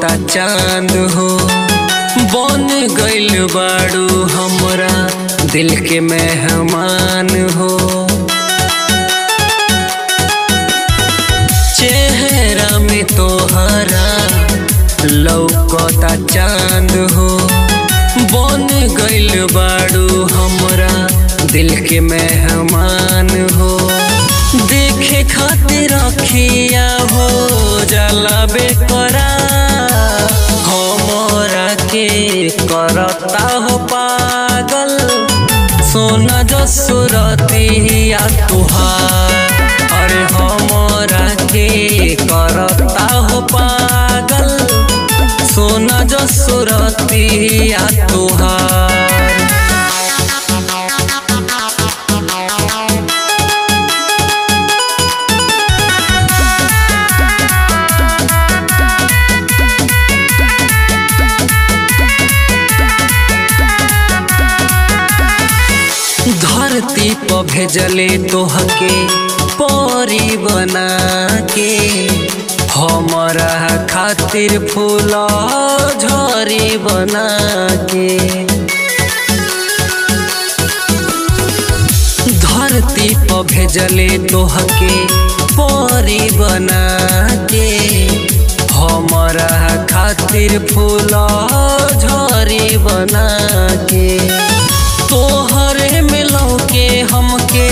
लौकता चांद हो। बन गइल बाड़ू हमरा दिल के मेहमान हो। चेहरा में तोहरा लौकता चांद हो। बन गइल बाड़ू हमरा दिल के मेहमान हो। देखे खातिर रखिया हो जाला बेकरार, हमरा के करता हो पागल। सोना जो सूरतिया तुहार, अरे हमरा के करता हो पागल। सोना जो सूरतिया तुहार। धरती पर भेजले तोहके परी बना के, हमरा खातिर फूल झड़ी बना के। धरती पर भेजले तोहके परी बना के, हमरा खातिर फूल झड़ी बना के। तोहरे मिलो के हमके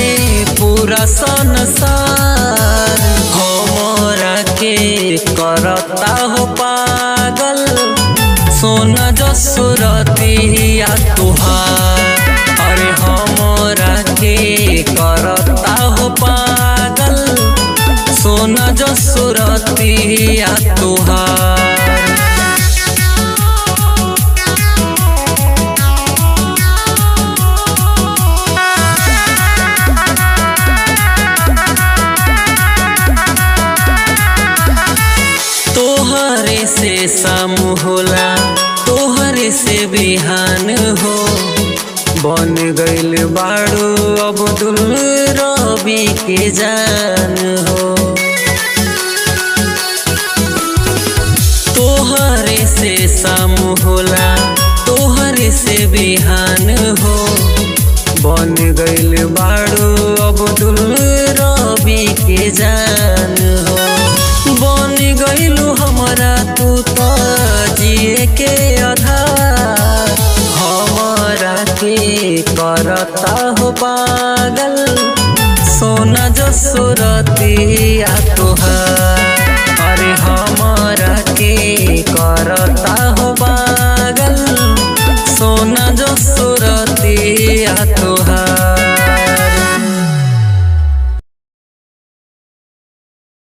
पूरा संसार, हमरा के करता हो पागल। सोना जो सूरतिया तुहार, अरे हमरा के करता हो पागल। सोना जो सूरतिया तुहार। तोहरे से शाम होला, तोहरे से बिहान हो। बन गइल बाड़ू अब्दुल रबी के जान हो। तोहरे से शाम होला, तोहरे से बिहान हो। बन गइल बाड़ू अब्दुल रबी के जान हो। बन गइलू हमरा तू तो जिए के आधार, हमरा के करता हो पागल। सोना जो सूरतिया तुहार।